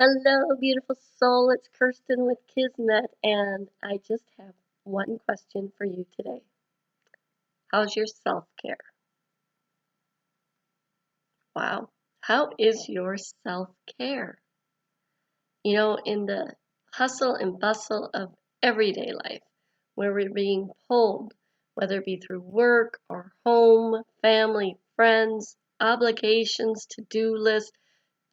Hello, beautiful soul. It's Kirsten with Kismet, and I just have one question for you today. How's your self-care? Wow. How is your self-care? In the hustle and bustle of everyday life, where we're being pulled, whether it be through work or home, family, friends, obligations, to-do lists,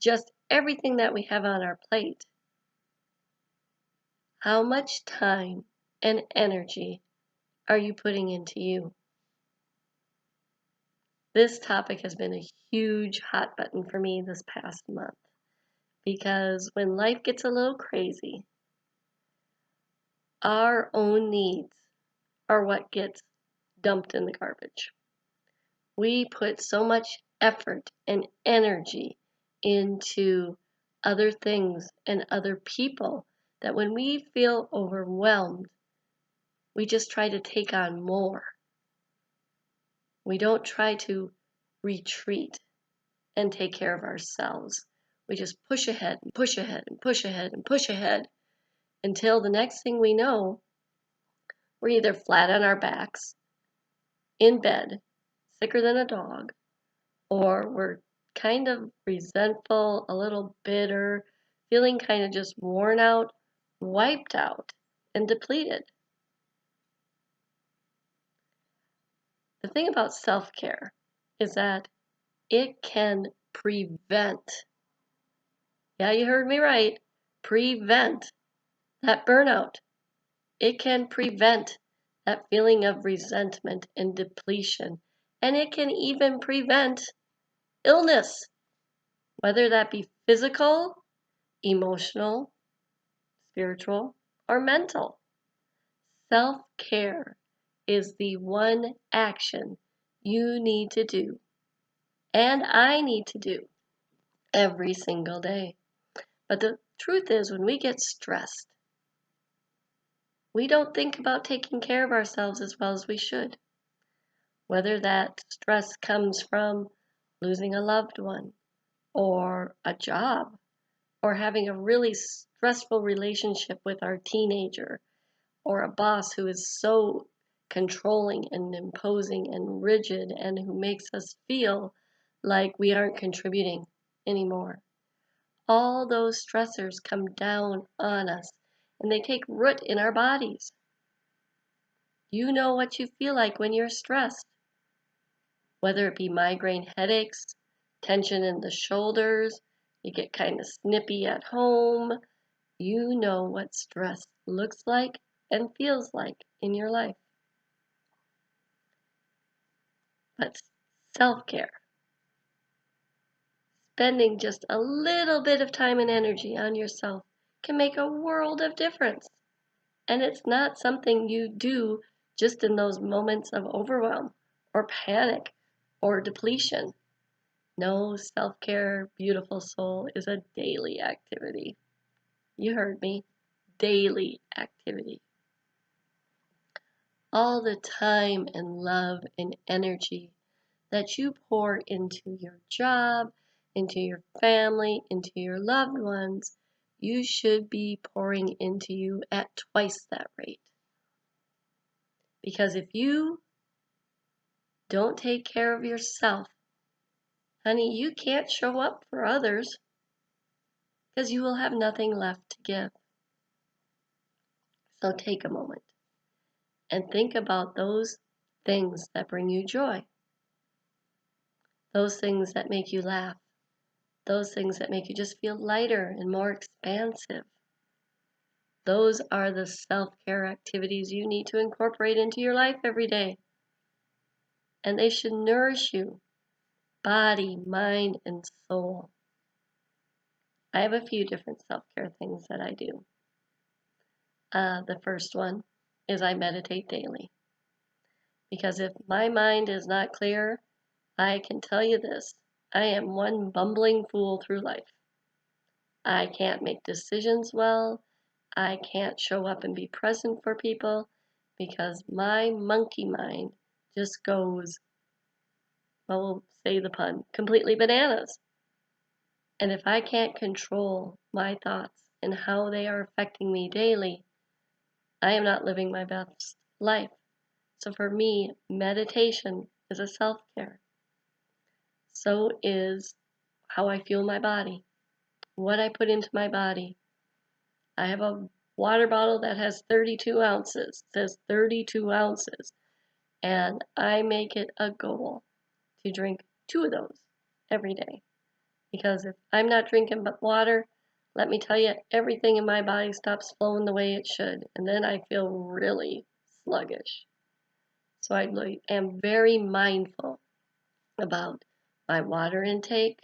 just everything that we have on our plate. How much time and energy are you putting into you? This topic has been a huge hot button for me this past month because when life gets a little crazy, our own needs are what gets dumped in the garbage. We put so much effort and energy into other things and other people that when we feel overwhelmed, we just try to take on more. We don't try to retreat and take care of ourselves. We just push ahead and push ahead and push ahead and push ahead until the next thing we know, we're either flat on our backs, in bed, sicker than a dog, or we're kind of resentful, a little bitter, feeling kind of just worn out, wiped out, and depleted. The thing about self-care is that it can prevent, yeah, you heard me right, prevent that burnout. It can prevent that feeling of resentment and depletion. And it can even prevent illness, whether that be physical, emotional, spiritual, or mental. Self care is the one action you need to do, and I need to do every single day. But the truth is, when we get stressed, we don't think about taking care of ourselves as well as we should. Whether that stress comes from losing a loved one, or a job, or having a really stressful relationship with our teenager, or a boss who is so controlling and imposing and rigid and who makes us feel like we aren't contributing anymore. All those stressors come down on us and they take root in our bodies. You know what you feel like when you're stressed, whether it be migraine headaches, tension in the shoulders, you get kind of snippy at home. You know what stress looks like and feels like in your life. But self-care, spending just a little bit of time and energy on yourself can make a world of difference. And it's not something you do just in those moments of overwhelm or panic or depletion. No, self-care, beautiful soul, is a daily activity. You heard me. Daily activity. All the time and love and energy that you pour into your job, into your family, into your loved ones, you should be pouring into you at twice that rate. Because if you don't take care of yourself, honey, you can't show up for others because you will have nothing left to give. So take a moment and think about those things that bring you joy, those things that make you laugh, those things that make you just feel lighter and more expansive. Those are the self-care activities you need to incorporate into your life every day. And they should nourish you, body, mind, and soul. I have a few different self-care things that I do. The first one is I meditate daily. Because if my mind is not clear, I can tell you this, I am one bumbling fool through life. I can't make decisions well. I can't show up and be present for people because my monkey mind just goes, well, we'll say the pun, completely bananas. And if I can't control my thoughts and how they are affecting me daily, I am not living my best life. So for me, meditation is a self-care. So is how I fuel my body, what I put into my body. I have a water bottle that has 32 ounces, it says 32 ounces, and I make it a goal to drink 2 of those every day. Because if I'm not drinking but water, let me tell you, everything in my body stops flowing the way it should, and then I feel really sluggish. So I am very mindful about my water intake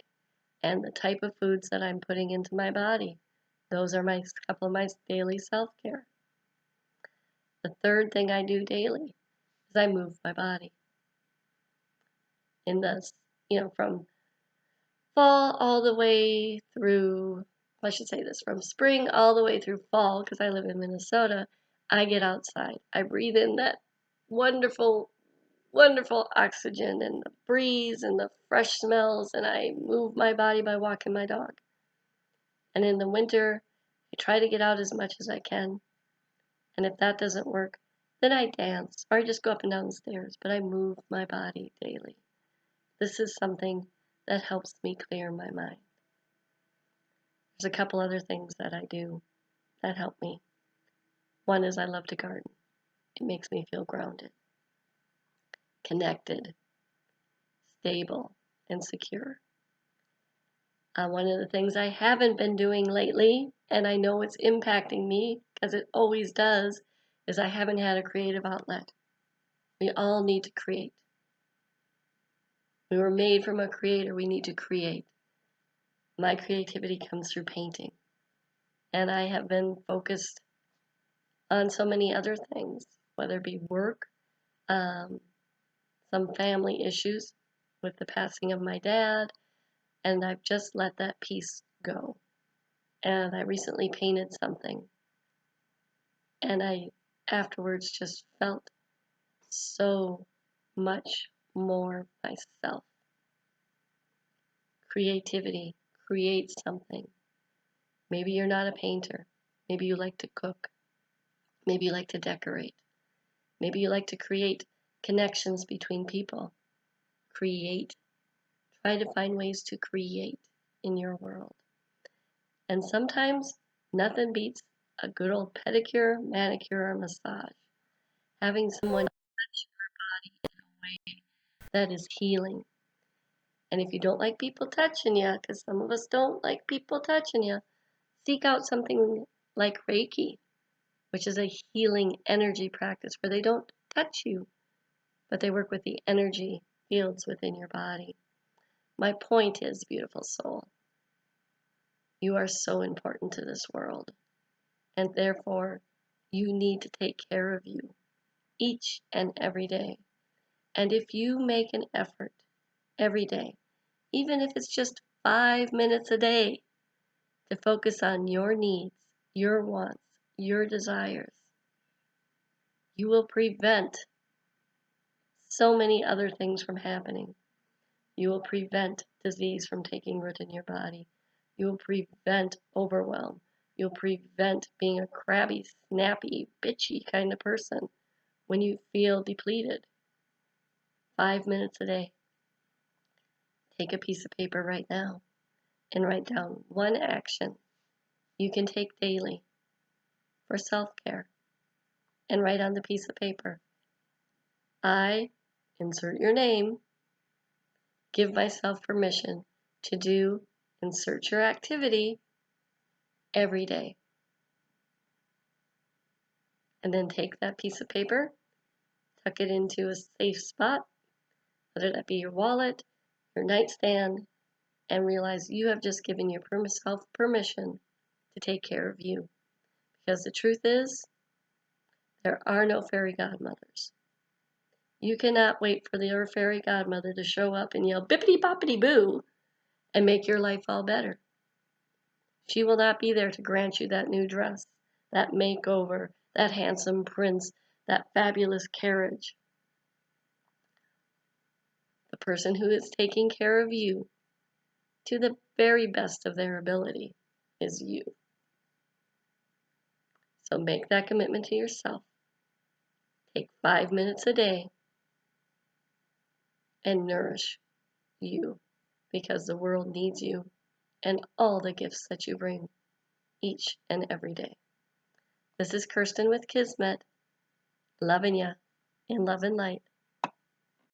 and the type of foods that I'm putting into my body. Those are my couple of my daily self-care. The third thing I do daily is I move my body. In this, from fall all the way through, I should say this, from spring all the way through fall, because I live in Minnesota, I get outside. I breathe in that wonderful, wonderful oxygen and the breeze and the fresh smells, and I move my body by walking my dog. And in the winter, I try to get out as much as I can. And if that doesn't work, then I dance or I just go up and down the stairs, but I move my body daily. This is something that helps me clear my mind. There's a couple other things that I do that help me. One is I love to garden. It makes me feel grounded, connected, stable, and secure. One of the things I haven't been doing lately, and I know it's impacting me because it always does, is I haven't had a creative outlet. We all need to create. We were made from a creator. We need to create. My creativity comes through painting. And I have been focused on so many other things, whether it be work, some family issues with the passing of my dad, and I've just let that piece go. And I recently painted something, and I afterwards just felt so much more myself. Creativity, create something. Maybe you're not a painter. Maybe you like to cook. Maybe you like to decorate. Maybe you like to create connections between people. Create. Try to find ways to create in your world. And sometimes nothing beats a good old pedicure, manicure, or massage. Having someone touch your body in a way that is healing. And if you don't like people touching you, because some of us don't like people touching you, seek out something like Reiki, which is a healing energy practice where they don't touch you, but they work with the energy fields within your body. My point is, beautiful soul, you are so important to this world, and therefore you need to take care of you each and every day. And if you make an effort every day, even if it's just 5 minutes a day, to focus on your needs, your wants, your desires, you will prevent so many other things from happening. You will prevent disease from taking root in your body. You will prevent overwhelm. You'll prevent being a crabby, snappy, bitchy kind of person when you feel depleted. 5 minutes a day. Take a piece of paper right now and write down one action you can take daily for self-care, and write on the piece of paper, I, insert your name, give myself permission to do, insert your activity, every day. And then take that piece of paper, tuck it into a safe spot, whether that be your wallet, your nightstand, and realize you have just given yourself permission to take care of you. Because the truth is, there are no fairy godmothers. You cannot wait for your fairy godmother to show up and yell bippity boppity boo and make your life all better. She will not be there to grant you that new dress, that makeover, that handsome prince, that fabulous carriage. The person who is taking care of you to the very best of their ability is you. So make that commitment to yourself. Take 5 minutes a day and nourish you, because the world needs you and all the gifts that you bring each and every day. This is Kirsten with Kismet, loving ya in love and light.